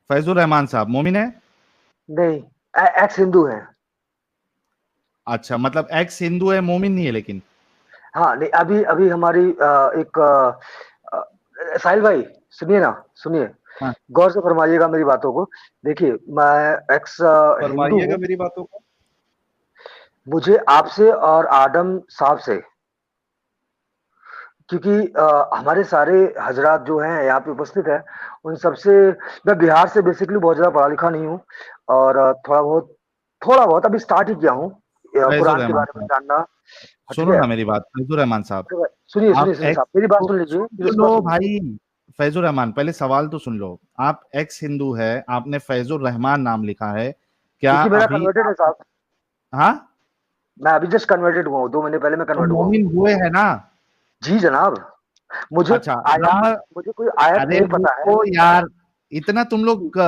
फैजुर रहमान साहब मोमिन है? नहीं, एक्स हिंदू है। अच्छा, मतलब एक्स हिंदू है, मोमिन नहीं है लेकिन। हाँ नहीं, अभी अभी हमारी एक साहिल भाई सुनिए ना, सुनिए, हाँ, गौर से फरमाइएगा मेरी बातों को। देखिए, मैं एक्स हिंदू फरमाइएगा हूँ। मेरी बातों को। मुझे आपसे और आदम साहब से, क्योंकि हमारे सारे हजरात जो हैं यहाँ पे उपस्थित है, उन सबसे, मैं बिहार से बेसिकली बहुत ज्यादा पढ़ा लिखा नहीं हूँ, और थोड़ा बहुत अभी स्टार्ट ही किया हूँ फैजुर कुरान के रहमान बारे में साहब, जानना। ठीक सुनो है, ना मेरी बात, फैजुर रहमान साहब। अरे भाई, सुनिए सुनिए आप सुनिए एक्स साहब, मेरी बात तो सुन लीजिए, सुन मेरी लो बात सुन लीजिए। भाई। फैजुर रहमान, पहले सवाल तो सुन लो। आप एक्स हिंदू है, आपने फैजुर रहमान नाम लिखा है, क्या क्योंकि मेरा अभी कन्वर्टेड है आप? साहब, हाँ, मैं अभी जस्ट कन्वर्टेड हुआ हूँ, 2 महीने पहले मैं तो कन्वर्ट हुआ हूँ। मोमिन हुए है ना? जी जनाब, मुझे अच्छा, आयात, ब्रह्म। मुझे कोई आयत अरे नहीं पता है। रुको यार, इतना तुम लोग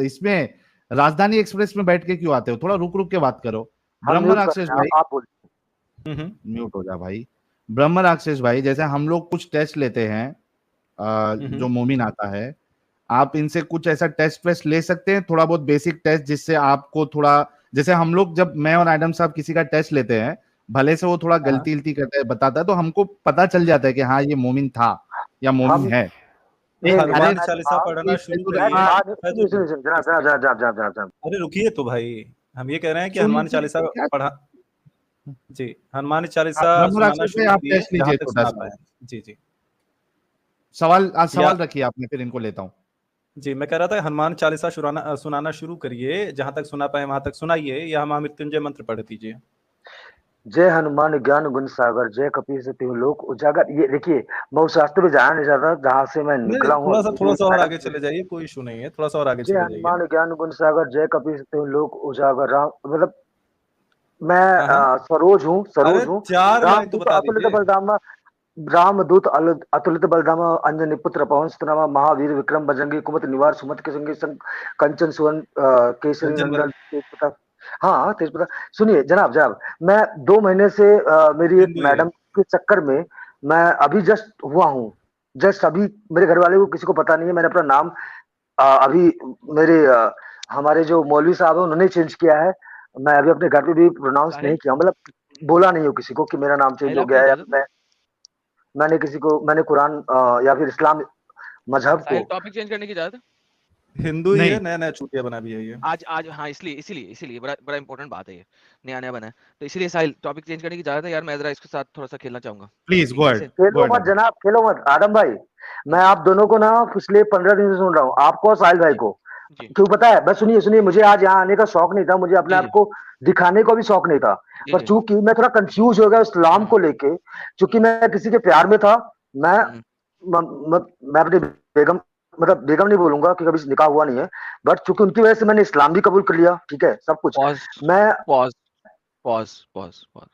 इसमें राजधानी एक्सप्रेस में बैठ के क्यों आते हो? थोड़ा रुक रुक के बात करो। हम ब्रह्म म्यूट कर राक्षस रहे हैं, भाई, आप बोलिए। म्यूट हो जा भाई। ब्रह्म राक्षस भाई, जैसे हम लोग कुछ टेस्ट लेते हैं, जो मोमिन आता है, आप इनसे कुछ ऐसा टेस्ट वेस्ट ले सकते हैं, थोड़ा बहुत बेसिक टेस्ट, जिससे आपको थोड़ा, जैसे हम लोग जब मैं और एडम साहब किसी का टेस्ट लेते हैं, भले से वो थोड़ा गलती गलती करता है, बताता है, तो हमको पता चल जाता है कि हाँ ये मोमिन था या मोमिन हम है। तो नहीं नहीं, अरे हनुमान मैं चालीसा पढ़ना शुरू फैजुर मैं करिए। रहमान, सुनिए सुनिए सुनिए, जनाब जनाब जनाब जनाब जनाब जनाब जनाब। अरे रुकिए तो भाई, हम ये कह रहे हैं कि हनुमान सुनिए चालीसा तो क्या। पढ़ा। जी, हनुमान आप चालीसा ब्रह्म सुनाना राक्षस पे शुरू आप करिए टेस्ट जहां लीजिए तक छोटा सुना सा। पाए। जी जी। सवाल, आज या सवाल रखिए आपने, फिर इनको लेता हूँ। जी, मैं कह रहा था हनुमान चालीसा सुनाना शुरू करिए, जहां तक सुना पाए वहां तक सुनाइए, या महामृत्युंजय मंत्र पढ़ दीजिए। जय हनुमान ज्ञान गुण सागर, जय कपीस तिहु लोक उजागर। ये देखिए, मैं उस रास्ते पे जाना नहीं चाहता जहाँ से मैं नहीं निकला हूँ। थोड़ा मेरी सा और मैडम, आगे चले जाइए, कोई इशू नहीं है, थोड़ा सा और आगे जय चले जाइए। हनुमान ज्ञान गुण सागर, जय कपीस तिहु लोक उजागर। राम मतलब, मैं हाँ हाँ। सरोज हूँ, अरे सरोज हूँ। 4 लाइन तो रामदूत बता अतुलित दीजिए। बलधामा, रामदूत अतुलित बलधामा, अंजनी पुत्र पवन सुतनामा, महावीर विक्रम बजरंगी, कुमति निवार सुमति के संगी संग, कंचन सुवन केसरी कंचन नंदन बरन तेज प्रताप। हाँ तेज प्रताप। सुनिए जनाब जनाब, मैं 2 महीने से मेरी एक हिंदू ही है। मैडम के चक्कर में, मैं अभी जस्ट हुआ हूँ, जस्ट अभी। मेरे घर वाले को किसी को पता नहीं है, मैंने अपना नाम अभी मेरे हमारे जो मौलवी साहब है उन्होंने चेंज किया है। मैं अभी अपने घर पे भी प्रोनाउंस नहीं साहिल किया, मतलब बोला नहीं हो किसी को कि मेरा नाम चेंज साहिल हो आपको गया है, या इजाजत फिर मैंने किसी को, मैंने कुरान या फिर इस्लाम मजहब को। साहिल टॉपिक चेंज करने की इजाजत है? हिंदू ही है, नहीं, नया नया चूतिया बना भी है ये। आज आज हाँ, इसलिए इसलिए इसलिए बड़ा बड़ा इंपॉर्टेंट बात है, ये नया नया बना है, तो इसलिए साहिल टॉपिक चेंज करने की इजाजत है यार। मैं जरा इसके साथ थोड़ा सा खेलना चाहूंगा। प्लीज गो कैसे? अहेड, गो खेलो अहेड। मत जनाब, खेलो मत आदम भाई। मैं आप दोनों को ना पिछले 15 दिन से सुन रहा हूँ, आपको और साहिल भाई जी को। जी क्यों पता है? बस सुनिए सुनिए, मुझे आज यहाँ आने का शौक नहीं था, मुझे अपने जी आप जी को दिखाने का भी शौक नहीं था। जी पर जी। चूंकि मैं थोड़ा कंफ्यूज हो गया इस्लाम को लेके, चूंकि मैं किसी के प्यार में था। मैं हम्म, मैं अपनी बेगम, मतलब बेगम नहीं बोलूंगा क्योंकि अभी निकाह हुआ नहीं है, बट चूंकि उनकी वजह से मैंने इस्लाम भी कबूल कर लिया, ठीक है, सब कुछ। पॉज मैं पॉज पॉज पॉज पॉज।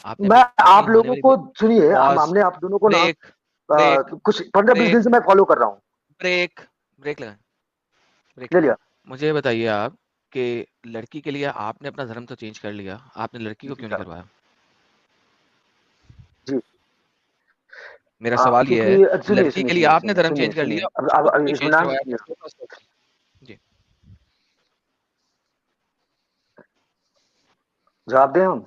आपने मैं अपनी अपनी आप होने लोगों वाली को सुनिए, पॉज, हमने आप दोनों को ना ब्रेक ब्रेक कुछ 15-20 दिन ब्रेक से मैं फॉलो कर रहा हूँ। ब्रेक ब्रेक लगाएं, ब्रेक ले लगाएं। लिया। मुझे बताइए आप कि लड़की के लिए आपने अपना धर्म तो चेंज कर लिया, आपने लड़की को जी क्यों नहीं साहब। करवाया? जी। मेरा सवाल ये है, क्योंकि सुनिए लड़की सुनिए के लिए सुनिए आपने सुनिए धर्म सुनिए चेंज कर सुनिए, लिया, अब उसको क्यों नहीं चेंज इत्मीनान से करवाया? सुनिए। First of all, जी जवाब दें हम?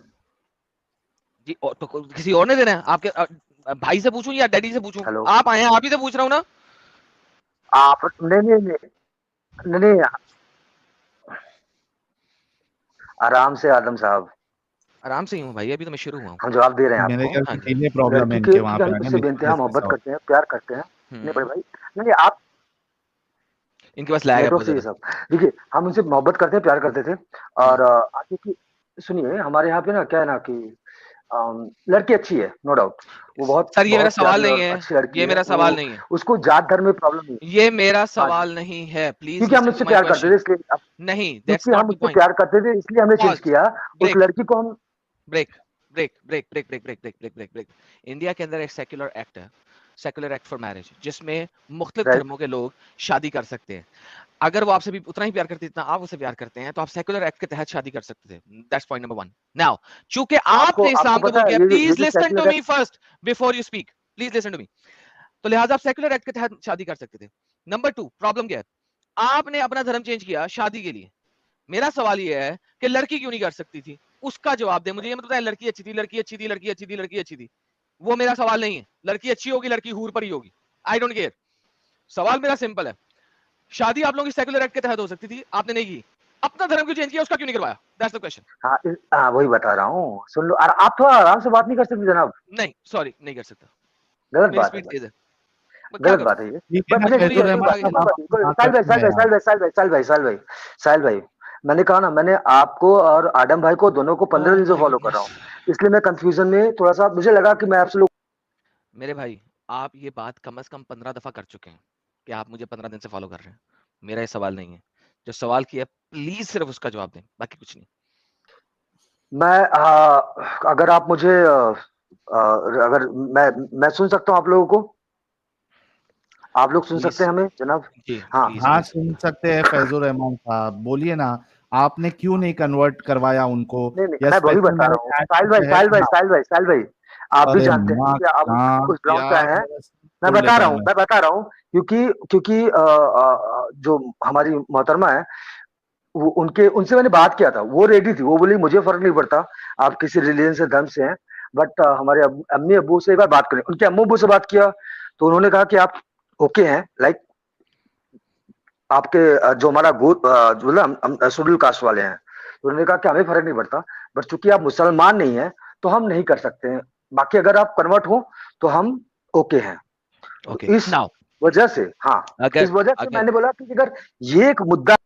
जी। और तो किसी और ने देना है? आपके भाई से पूछूं या डैडी से पूछूं? हेलो। आप आए हैं, आप ही से पूछ रहा हूं ना। आप नहीं नहीं नहीं नहीं नहीं, आराम से आदम साहब, आराम से ही हूँ भाई, अभी तो मैं शुरू हुआ हूँ। हम जवाब दे रहे हैं मेरे आपको। ख्याल हाँ से जी। चीजें प्रॉब्लम है लड़की के, इनके वहां क्योंकि पे हम आगे, इससे बेनतहा मिसप्लेस मोहब्बत आउट। करते हैं, प्यार करते हैं। नहीं बड़े भाई, नहीं आप, इनके पास लैग है नेटवर्क बहुत से ये ज्यादा। सब। देखिए, हम उनसे मोहब्बत करते हैं, प्यार करते थे। और आगे की सुनिए, हमारे यहाँ पे ना क्या है ना कि लड़की अच्छी है, नो डाउट, वो बहुत सर ये मेरा बहुत सवाल प्यारी नहीं और है, अच्छी लड़की ये है। मेरा सवाल वो नहीं है, उसको जात धर्म में प्रॉब्लम नहीं है। ये मेरा हाँ जी, सवाल नहीं है। प्लीज क्योंकि हम लिसन टू उससे माय प्यार करते थे क्वेश्चन। इसलिए, नहीं, दैट्स क्योंकि नॉट हम द उससे पॉइंट। प्यार करते थे इसलिए हमने चेंज पॉज, किया। उस ब्रेक लड़की को हम, break break break break break break break break break break. India के अंदर एक सेक्युलर एक्ट है, सेक्युलर एक्ट फॉर मैरिज, जिसमें मुख्तलिफ राइट, धर्मों के लोग शादी कर सकते हैं। अगर वो आपसे भी उतना ही प्यार करते हैं जितना आप उससे प्यार करते हैं, तो आप सेक्युलर एक्ट के तहत शादी कर सकते थे। That's point number 1। नाउ चूंकि आपको आपने आपको इस्लाम पता कबूल है किया, ये प्लीज जो listen to secular me first before you speak, please listen to me. तो लिहाजा आप सेक्युलर एक्ट के तहत शादी कर सकते थे। नंबर 2, प्रॉब्लम क्या है? आपने अपना धर्म चेंज किया शादी के लिए। मेरा सवाल ये है कि लड़की क्यों नहीं कर सकती थी, उसका जवाब दे मुझे। ये मत बताए लड़की अच्छी थी, लड़की अच्छी थी, लड़की अच्छी थी, लड़की अच्छी थी, वो मेरा सवाल नहीं है। लड़की अच्छी होगी, लड़की हूर पर ही होगी, आई डोंट केयर। सवाल मेरा सिंपल है, शादी आप लोगों की सेकुलर एक्ट के तहत हो सकती थी, आपने नहीं की। अपना धर्म क्यों चेंज किया, उसका क्यों नहीं करवाया? That's the question. हाँ वही बता रहा हूँ, सुन लो। और आप थोड़ा आराम से बात नहीं कर सकते जनाब? नहीं सॉरी, नहीं कर सकता, गलत मेरी बात है, स्पीड तेज है। गलत बात है ये। ठीक है ना, मुझे फैजुर रहमान साहिल साहब, आप भाई, साहिल भाई, मैंने कहा ना, मैंने आपको और आडम भाई को दोनों को 15 दिन से फॉलो कर रहा हूँ, इसलिए मैं कंफ्यूजन में थोड़ा सा, मुझे लगा कि मैं आपसे लोग। मेरे भाई, आप ये बात कम से कम 15 दफा कर चुके हैं कि आप मुझे 15 दिन से फॉलो कर रहे हैं। मेरा ये सवाल नहीं है, जो सवाल किया प्लीज सिर्फ उसका जवाब दें, बाकी कुछ नहीं। मैं अगर आप मुझे अगर मैं सुन सकता हूँ आप लोगों को, आप लोग सुन सकते हैं हमें जनाब? जी हाँ प्लीज हाँ प्लीज। सुन सकते हैं फैजुर रहमान साहब, बोलिए ना, आपने क्यों नहीं कन्वर्ट करवाया उनको? नहीं, या मैं वही स्पेशल बता रहा हूँ, साहिल भाई, मैरिज है? साहिल भाई, आप भी अरे जानते हैं माँ कि आप काम उस ग्राउंड पे क्या आए हैं। मेरा सिर मैं फोड़ बता लेता रहा है हूँ, मैं। मैं बता रहा हूँ, क्योंकि जो हमारी मोहतरमा है, वो उनके उनसे मैंने बात किया था, वो रेडी थी, वो बोली मुझे फर्क नहीं पड़ता आप किसी रिलीजन से, धर्म से हैं, बट हमारे अम्मी अब्बू से एक बार बात करें। उनके अम्मू अब्बू से बात किया तो उन्होंने कहा कि आप ओके हैं, लाइक आपके जो हमारा जो ना हम शेड्यूल कास्ट वाले हैं, तो उन्होंने कहा कि हमें फर्क नहीं पड़ता, बट चूंकि आप मुसलमान नहीं है तो हम नहीं कर सकते हैं, बाकी अगर आप कन्वर्ट हो तो हम ओके हैं। तो ओके इस नाउ, वजह से, हाँ, इस अगर वजह से अगर मैंने बोला कि अगर ये एक मुद्दा।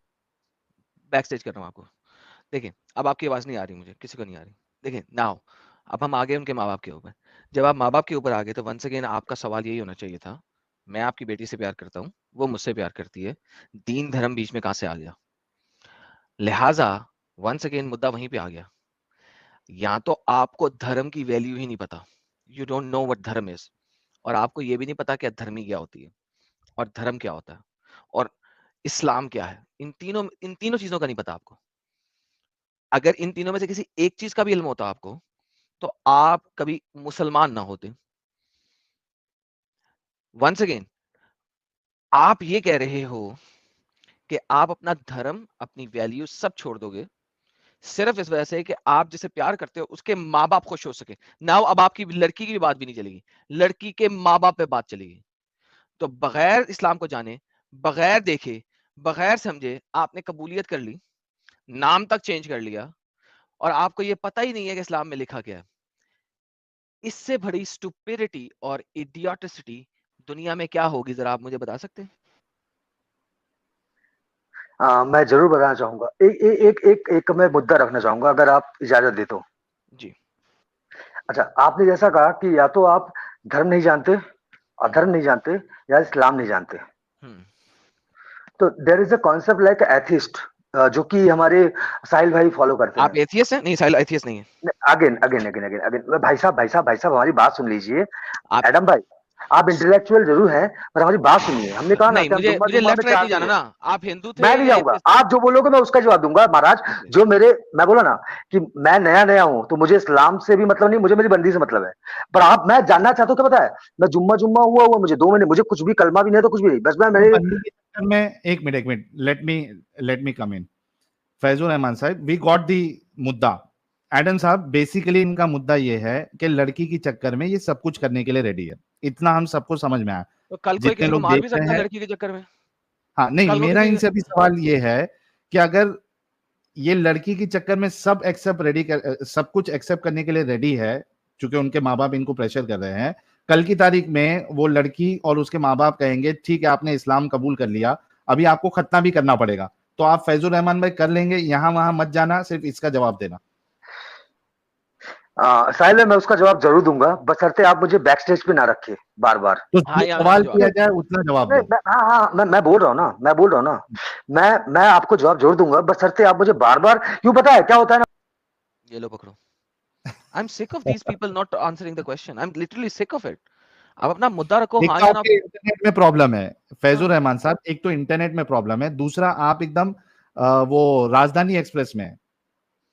बैक स्टेज कर रहा हूँ आपको, देखिए अब आपकी आवाज नहीं आ रही, मुझे किसी को नहीं आ रही। देखिए नाउ, अब हम आ गए उनके माँ बाप के ऊपर। जब आप माँ बाप के ऊपर आ गए तो वंस अगेन आपका सवाल यही होना चाहिए था, मैं आपकी बेटी से प्यार करता हूँ, वो मुझसे प्यार करती है, दीन धर्म बीच में कहाँ से आ गया? लिहाजा वंस अगेन मुद्दा वहीं पे आ गया, या तो आपको धर्म की वैल्यू ही नहीं पता, यू डोंट नो व्हाट धर्म इज, और आपको ये भी नहीं पता कि धर्मी क्या होती है और धर्म क्या होता है और इस्लाम क्या है। इन तीनों चीजों का नहीं पता आपको। अगर इन तीनों में से किसी एक चीज का भी इल्म होता आपको, तो आप कभी मुसलमान ना होते। वंस अगेन आप ये कह रहे हो कि आप अपना धर्म, अपनी वैल्यू सब छोड़ दोगे सिर्फ इस वजह से कि आप जिसे प्यार करते हो उसके माँ बाप खुश हो सके। नाउ अब आपकी लड़की की भी बात भी नहीं चलेगी, लड़की के माँ बाप पे बात चलेगी। तो बगैर इस्लाम को जाने, बगैर देखे, बगैर समझे आपने कबूलियत कर ली, नाम तक चेंज कर लिया, और आपको ये पता ही नहीं है कि इस्लाम में लिखा क्या है। इससे बड़ी स्टुपिडिटी और इडियोटिसिटी दुनिया में क्या होगी, जरा आप मुझे बता सकते हैं? मैं जरूर बताना चाहूंगा, एक मैं मुद्दा रखना चाहूंगा, अगर आप इजाजत दे तो। जी अच्छा, आपने जैसा कहा कि या तो आप धर्म नहीं जानते, अधर्म नहीं जानते, या इस्लाम नहीं जानते, हम्म तो there is a concept like atheist, जो कि हमारे साहिल भाई फॉलो करते आप हैं। एथियस्ट हैं? नहीं, साहिल एथियस्ट नहीं है। Again again again again again, भाई साहब हमारी बात सुन लीजिए। आप एडम भाई, आप इंटेलेक्चुअल जरूर हैं, पर हमारी बात सुनिए। हमने कहा ना नहीं, कि हम मुझे जुम्मा मुझे जुम्मा में लेफ्ट राइट 4 नहीं दिन जाना है। ना। आप हिंदू थे मैं नहीं या जाऊंगा, एथियस्ट थे? आप जो बोलोगे मैं उसका जवाब दूंगा महाराज। ओके जो मेरे, मैं बोला ना कि मैं नया नया हूं, तो मुझे इस्लाम से भी मतलब नहीं, मुझे मेरी बंदी से मतलब है। पर आप, मैं जानना चाहता हूँ, क्या पता है, मैं जुम्मा जुम्मा हुआ मुझे 2 महीने, मुझे कुछ भी कलमा भी नहीं है, तो कुछ भी नहीं, बस मैं तो मेरे। बंदी के चक्कर में, एक मिनट, लेट मी कम इन। फैजुल रहमान साहब, वी गॉट दी मुद्दा। एडम साहब, बेसिकली इनका मुद्दा ये है कि लड़की के चक्कर में ये सब कुछ करने के लिए रेडी है, इतना हम सबको समझ में आया, तो कल कोई जितने किसी को लोग मार देख भी रहे सकता है हैं। लड़की के चक्कर में। हाँ नहीं, कल को मेरा किसी इनसे भी सवाल ये है कि अगर ये लड़की के चक्कर में सब कुछ एक्सेप्ट करने के लिए रेडी है, क्योंकि उनके माँ बाप इनको प्रेशर कर रहे हैं, कल की तारीख में वो लड़की और उसके माँ बाप कहेंगे ठीक है आपने इस्लाम कबूल कर लिया, अभी आपको खतना भी करना पड़ेगा, तो आप फैजुल रहमान भाई कर लेंगे? यहाँ वहां मत जाना, सिर्फ इसका जवाब देना। साहिल है, मैं उसका जवाब जरूर दूंगा, बशर्ते आप मुझे बैक स्टेज पे ना रखे बार बार। तो हाँ, जो यहाँ यहाँ सवाल जवाब किया दो। जाए उतना जवाब नहीं, दो। हाँ, मैं बोल रहा हूँ ना, मैं आपको जवाब जरूर दूंगा, बशर्ते आप मुझे बार बार, क्यों पता है क्या होता है ना। ये लो पकड़ो। I am sick of these people not answering the question, I am literally sick of it. आप अपना मुद्दा रखो, एक हाँ तो या ना। आपके इंटरनेट में प्रॉब्लम है फैजुल हाँ रहमान साहब, एक तो इंटरनेट में प्रॉब्लम है, दूसरा आप एकदम वो राजधानी एक्सप्रेस में हैं।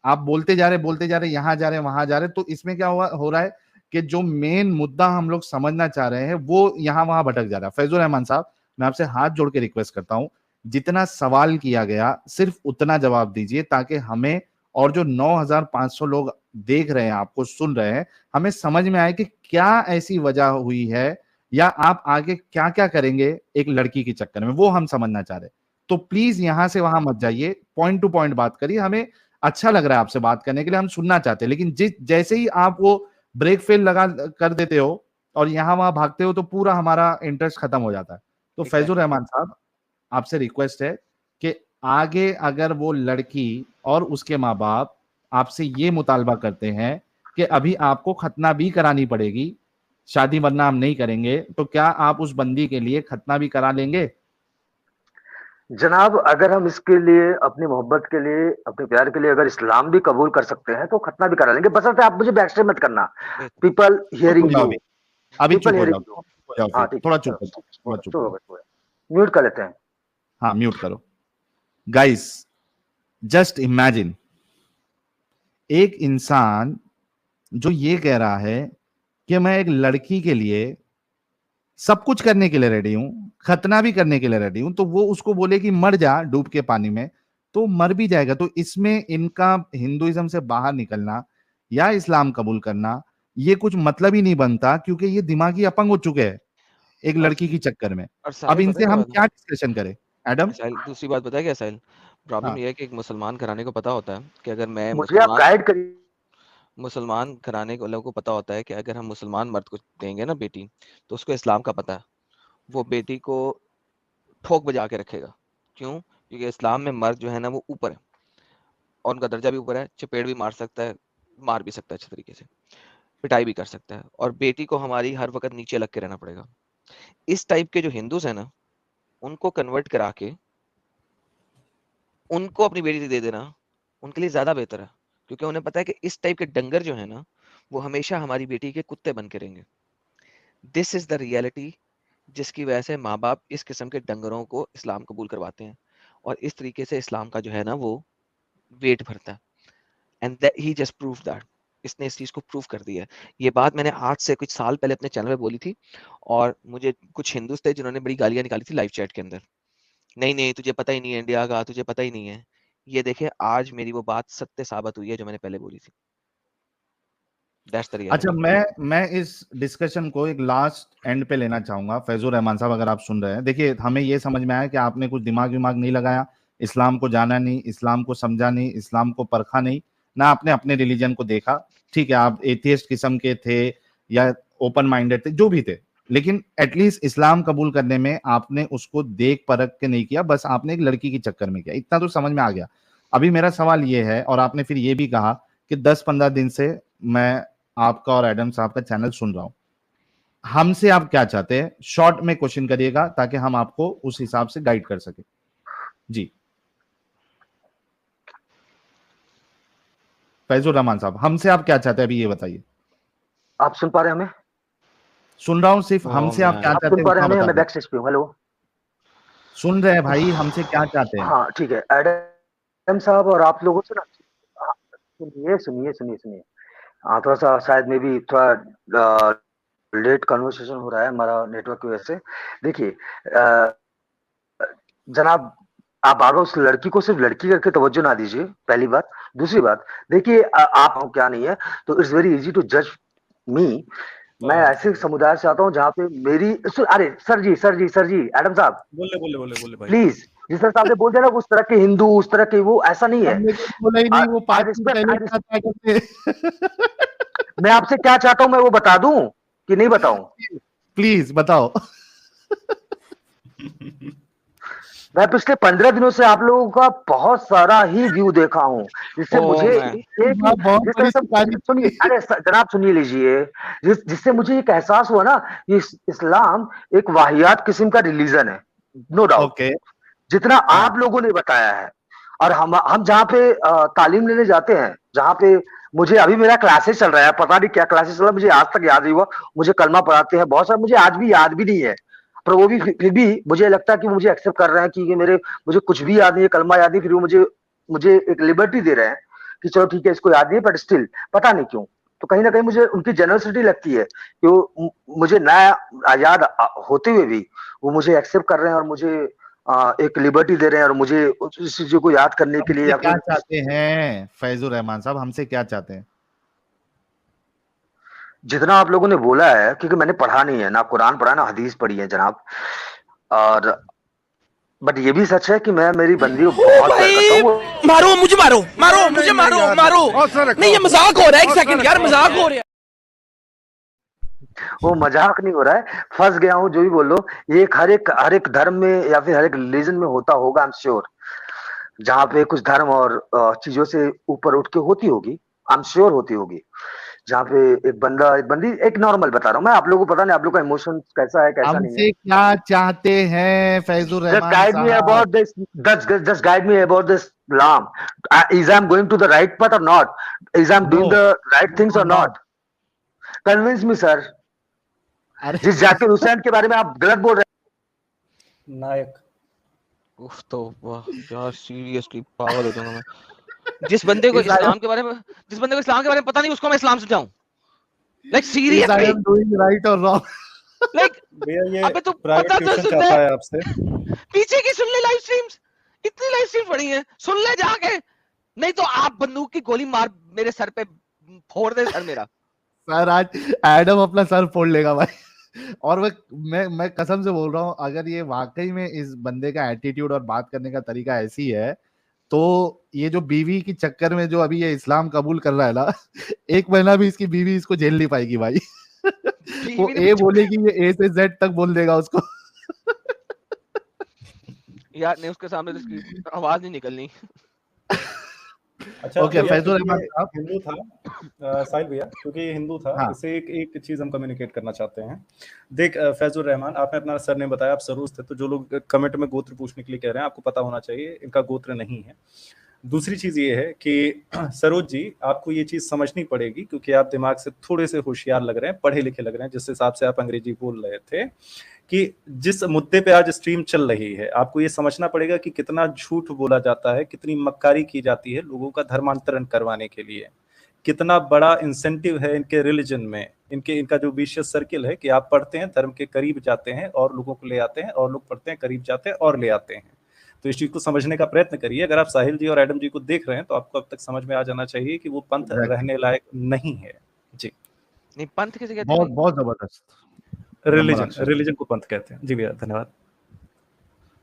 आप बोलते जा रहे, यहाँ जा रहे, वहां जा रहे, तो इसमें क्या हो रहा है कि जो मेन मुद्दा हम लोग समझना चाह रहे हैं वो यहाँ वहां भटक जा रहा है। फैजुल रहमान साहब, मैं आपसे हाथ जोड़ के रिक्वेस्ट करता हूँ, जितना सवाल किया गया सिर्फ उतना जवाब दीजिए, ताकि हमें और जो 9,500 लोग देख रहे हैं, आपको सुन रहे हैं, हमें समझ में आए कि क्या ऐसी वजह हुई है या आप आगे क्या क्या करेंगे एक लड़की के चक्कर में, वो हम समझना चाह रहे हैं। तो प्लीज यहां से वहां मत जाइए, पॉइंट टू पॉइंट बात करिए। हमें अच्छा लग रहा है आपसे बात करने के लिए, हम सुनना चाहते हैं, लेकिन जैसे ही आप वो ब्रेक फेल लगा कर देते हो और यहां वहां भागते हो तो पूरा हमारा इंटरेस्ट खत्म हो जाता है। तो फैजुर रहमान साहब, आपसे रिक्वेस्ट है कि आगे अगर वो लड़की और उसके माँ बाप आपसे ये मुतालबा करते हैं कि अभी आपको खतना भी करानी पड़ेगी, शादी वरना हम नहीं करेंगे, तो क्या आप उस बंदी के लिए खतना भी करा लेंगे? जनाब, अगर हम इसके लिए, अपनी मोहब्बत के लिए, अपने प्यार के लिए अगर इस्लाम भी कबूल कर सकते हैं तो खतना भी करा लेंगे, बशर्ते आप मुझे बैक स्टेप मत करना। पीपल चुप हो हियरिंग जाओ यू, अभी चुप पीपल हो हियरिंग जाओ, यू। चुप हो जाओ हाँ फिर, ठीक थोड़ा है, चुप हो जाओ, थोड़ा चुप हो जाओ। म्यूट कर लेते हैं। हाँ म्यूट करो। गाइस, जस्ट इमेजिन एक इंसान जो ये कह रहा है कि मैं एक लड़की के लिए सब कुछ करने के लिए रेडी हूं, खतना भी करने के लिए रेडी हूं, तो वो उसको बोले कि मर जा डूब के पानी में, तो मर भी जाएगा। तो इसमें इनका हिंदुइज्म से बाहर निकलना या इस्लाम कबूल करना ये कुछ मतलब ही नहीं बनता, क्योंकि ये दिमागी अपंग हो चुके हैं एक और लड़की के चक्कर में। और अब साहिल पता इनसे है क्या हम बात है? क्या डिस्कशन करें एडम? साहिल, दूसरी बात पता है क्या साहिल? प्रॉब्लम हाँ ये है कि एक मुसलमान घराने को पता होता है कि अगर मैं मुझे आप गाइड करिए। मुसलमान घराने को लोगों को पता होता है कि अगर हम मुसलमान मर्द को देंगे ना बेटी, तो उसको इस्लाम का पता है। वो बेटी को ठोक बजा के रखेगा। क्यों? क्योंकि इस्लाम में मर्द जो है ना वो ऊपर है, और उनका दर्जा भी ऊपर है, चपेट भी मार सकता है, मार भी सकता है अच्छे तरीके से, पिटाई भी कर सकता है, और बेटी को हमारी हर वक्त नीचे लग के रहना पड़ेगा। इस टाइप के जो हिंदूज है ना, उनको कन्वर्ट करा के उनको अपनी बेटी दे देना उनके लिए ज्यादा बेहतर है, क्योंकि उन्हें पता है कि इस टाइप के डंगर जो है ना, वो हमेशा हमारी बेटी के कुत्ते बन के रहेंगे। दिस इज द रियलिटी, जिसकी वजह से माँ बाप इस किस्म के डंगरों को इस्लाम कबूल करवाते हैं, और इस तरीके से इस्लाम का जो है ना वो वेट भरता है। And he just prove that, इसने इस चीज को प्रूव कर दिया है। ये बात मैंने आज से कुछ साल पहले अपने चैनल पे बोली थी, और मुझे कुछ हिंदूज थे जिन्होंने बड़ी गालियां निकाली थी लाइव चैट के अंदर। नहीं नहीं, तुझे पता ही नहीं है इंडिया का, तुझे पता ही नहीं है। ये देखे, आज मेरी वो बात सत्य साबित हुई है जो मैंने पहले बोली थी। दैट्स द अच्छा, रियलिटी। मैं इस डिस्कशन को एक लास्ट एंड पे लेना चाहूंगा। फैजुर रहमान साहब, अगर आप सुन रहे हैं, देखिए हमें ये समझ में आया कि आपने कुछ दिमाग विमाग नहीं लगाया, इस्लाम को जाना नहीं, इस्लाम को समझा नहीं, इस्लाम को परखा नहीं, ना आपने अपने रिलीजन को देखा। ठीक है, आप एथियस्ट किस्म के थे या ओपन माइंडेड थे, जो भी थे, लेकिन एटलीस्ट इस्लाम कबूल करने में आपने उसको देख परख के नहीं किया, बस आपने एक लड़की के चक्कर में किया। इतना तो समझ में आ गया। अभी मेरा सवाल ये है, और आपने फिर ये भी कहा कि 10-15 दिन से मैं आपका और एडम साहब का चैनल सुन रहा हूं, हमसे आप क्या चाहते हैं? शॉर्ट में क्वेश्चन करिएगा ताकि हम आपको उस हिसाब से गाइड कर सके। जी फैजुर रहमान साहब, हमसे आप क्या चाहते हैं अभी ये बताइए। आप सुन पा रहे हैं हमें? सुन रहा हूं, सिर्फ Oh हमसे आप क्या आप चाहते सुन हैं पा रहे उतना हैं हमें? बता मैं दें। बैक स्टेज पे हूँ। हेलो। सुन रहे हैं भाई, हमसे क्या चाहते हैं? हाँ ठीक है एडम साहब, और आप लोगों से ना, हाँ, सुनिए सुनिए सुनिए सुनिए। हाँ, थोड़ा सा शायद में भी थोड़ा लेट कन्वर्सेशन हो रहा है हमारा नेटवर्क की वजह से। देखिए जनाब, आप बार बार उस लड़की को सिर्फ लड़की करके तवज्जो ना दीजिए, पहली बात। दूसरी बात, देखिए आप क्या नहीं है, तो इट्स वेरी इजी टू जज मी। मैं ऐसे समुदाय से आता हूँ जहाँ पे मेरी अरे सर जी एडम साहब, बोले बोले बोले बोले भाई। प्लीज। जिस तरह से आपने बोल दिया ना, उस तरह के हिंदू, उस तरह के वो, ऐसा नहीं है। हमने कुछ बोला ही नहीं, वो आई 5 मिनट रिस्पेक्ट, पहले क्या था करते। मैं आपसे क्या चाहता हूं मैं वो बता दूं कि नहीं बताऊं? प्लीज बताओ। मैं पिछले 15 दिनों से आप लोगों का बहुत सारा ही व्यू देखा हूं, जिससे मुझे बहुत जिस तरह बड़ी से, सुनिए, अरे जनाब सुनिए लीजिए, जिससे मुझे एक एहसास हुआ ना, कि इस्लाम एक वाहियात किस्म का रिलीजन है, नो डाउट, ओके। जितना आप लोगों ने बताया है। और हम जहाँ पे तालीम लेने जाते हैं, जहाँ पे मुझे अभी मेरा क्लासेस चल रहा है, पता नहीं क्या क्लासेस चल रहा है, मुझे आज तक याद नहीं हुआ। मुझे कलमा पढ़ाते हैं बहुत सारा, मुझे आज भी याद भी नहीं है, पर वो भी फिर भी मुझे लगता है कि मुझे एक्सेप्ट कर रहे हैं कि मुझे कुछ भी याद नहीं है, कलमा याद नहीं, फिर वो मुझे मुझे एक लिबर्टी दे रहे हैं कि चलो ठीक है, इसको याद नहीं है, बट स्टिल पता नहीं क्यों, तो कहीं ना कहीं मुझे उनकी जेनरसिटी लगती है कि वो मुझे नया याद होते हुए भी वो मुझे एक्सेप्ट कर रहे हैं, और मुझे एक लिबर्टी दे रहे हैं और मुझे उस चीजों को याद करने के लिए या क्या फिर चाहते हैं फैजुर रहमान साहब, हमसे क्या चाहते हैं? जितना आप लोगों ने बोला है, क्योंकि मैंने पढ़ा नहीं है, ना कुरान पढ़ा ना हदीस पढ़ी है जनाब, और बट ये भी सच है कि मैं मेरी बंदी को बहुत प्यार करता हूँ। मारो मुझे, मारो मारो मुझे, मारो मारो। नहीं ये मजाक हो रहा है, एक सेकंड यार, मजाक हो रहा है। वो मजाक नहीं हो रहा है, फंस गया हूँ, जो भी बोल लो। ये हर एक धर्म में या फिर हर एक रिलीजन में होता होगा, आई एम श्योर। जहाँ पे कुछ धर्म और चीजों से ऊपर उठ के होती होगी, आई एम श्योर होती होगी। जहाँ पे एक बंदा एक बंदी, एक नॉर्मल बता रहा हूँ मैं, आप लोगों को पता नहीं आप लोग का इमोशन कैसा है कैसा नहीं है। हमसे क्या चाहते हैं Faizur Just Rahman guide me साहब? about this. Just guide me about this Islam. Is I'm going to the right path or not? Is I'm doing No. the right things or No. not? Convince me, sir. अरे जिस जाकिर हुसैन के बारे में आप गलत बोल रहे हैं। नायक उफ, तो वाह यार, सीरियसली पागल हो जाऊंगा मैं। जिस बंदे को इस्लाम के बारे में पता नहीं, उसको मैं इस्लाम समझाऊं? लाइक सीरियसली, डूइंग राइट और रॉन्ग? लाइक भैया ये अबे तू प्राइवेट पता तो ट्यूशन सुन चाहता ले, है आपसे। पीछे की सुन ले लाइव स्ट्रीम्स, इतनी लाइव स्ट्रीम पड़ी है, सुन ले जाके, नहीं तो आप बंदूक की गोली मार मेरे सर पे, फोड़ दे सर मेरा। सर आज एडम अपना सर फोड़ लेगा भाई। और मैं कसम से बोल रहा हूँ, अगर ये वाकई में इस बंदे का एटीट्यूड और बात करने का तरीका ऐसी है, तो ये जो बीवी की चक्कर में जो अभी ये इस्लाम कबूल कर रहा है ना, 1 महीना भी इसकी बीवी इसको झेल नहीं पाएगी भाई। वो ए बोलेगी, ये ए से जेड तक बोल देगा उसको। यार नहीं, उसके सामने तो इसकी आवाज नहीं निकलनी। अच्छा ओके, भैया, फैजुर क्योंकि रहमान ये साहब। हिंदू था, साहिल भैया, क्योंकि ये हिंदू था, हाँ। इससे एक चीज हम कम्युनिकेट करना चाहते हैं। देख फैजुर रहमान, आपने अपना सरनेम बताया, आप सरूज थे, तो जो लोग कमेंट में गोत्र पूछने के लिए कह रहे हैं, आपको पता होना चाहिए इनका गोत्र नहीं है। दूसरी चीज ये है कि सरोज जी, आपको ये चीज समझनी पड़ेगी, क्योंकि आप दिमाग से थोड़े से होशियार लग रहे हैं, पढ़े लिखे लग रहे हैं, जिस हिसाब से आप अंग्रेजी बोल रहे थे, कि जिस मुद्दे पे आज स्ट्रीम चल रही है, आपको ये समझना पड़ेगा कि कितना झूठ बोला जाता है, कितनी मक्कारी की जाती है लोगों का धर्मांतरण करवाने के लिए, कितना बड़ा इंसेंटिव है इनके रिलीजन में, इनका जो विशियस सर्किल है कि आप पढ़ते हैं, धर्म के करीब जाते हैं और लोगों को ले आते हैं, और लोग पढ़ते हैं, करीब जाते हैं और ले आते हैं। तो इस चीज को समझने का प्रयत्न करिए। अगर आप साहिल जी और एडम जी को देख रहे हैं, तो आपको अब तक समझ में आ जाना चाहिए कि वो पंथ रहने लायक नहीं है। जी नहीं, पंथ किसे कहते हैं? बहुत जबरदस्त। रिलीजन को पंथ कहते हैं। जी भैया, धन्यवाद।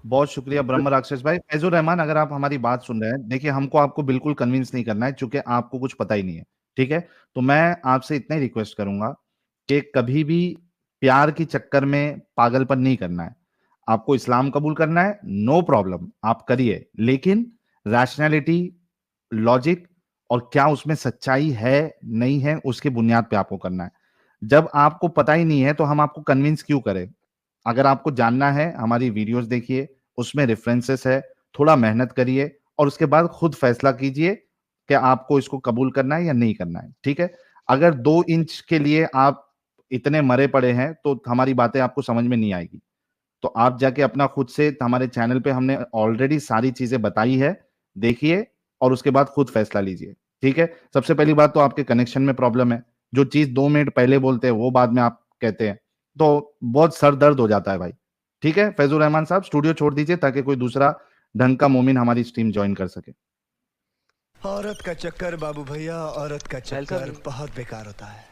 बहुत शुक्रिया ब्रह्म राक्षस भाई। फैजुर रहमान, अगर आप हमारी बात सुन रहे हैं, देखिए हमको आपको बिल्कुल कन्विंस नहीं करना है, क्योंकि आपको कुछ पता ही नहीं है, ठीक है? तो मैं आपसे इतना ही रिक्वेस्ट करूंगा कि कभी भी प्यार के चक्कर में पागलपन नहीं करना है। आपको इस्लाम कबूल करना है, नो प्रॉब्लम, आप करिए, लेकिन रैशनैलिटी, लॉजिक और क्या उसमें सच्चाई है नहीं है, उसके बुनियाद पे आपको करना है। जब आपको पता ही नहीं है तो हम आपको कन्विंस क्यों करें? अगर आपको जानना है, हमारी वीडियोस देखिए, उसमें रेफरेंसेस है, थोड़ा मेहनत करिए और उसके बाद खुद फैसला कीजिए कि आपको इसको कबूल करना है या नहीं करना है, ठीक है? अगर 2 इंच के लिए आप इतने मरे पड़े हैं, तो हमारी बातें आपको समझ में नहीं आएगी। तो आप जाके अपना खुद से, हमारे चैनल पे हमने ऑलरेडी सारी चीजें बताई है, देखिए और उसके बाद खुद फैसला लीजिए, ठीक है? सबसे पहली बात तो आपके कनेक्शन में प्रॉब्लम है। जो चीज 2 मिनट पहले बोलते हैं, वो बाद में आप कहते हैं, तो बहुत सर दर्द हो जाता है भाई, ठीक है? फैजुर रहमान साहब, स्टूडियो छोड़ दीजिए ताकि कोई दूसरा ढंग का मोमिन हमारी स्ट्रीम ज्वाइन कर सके। औरत का चक्कर बाबू भैया, औरत का चक्कर बहुत बेकार होता है।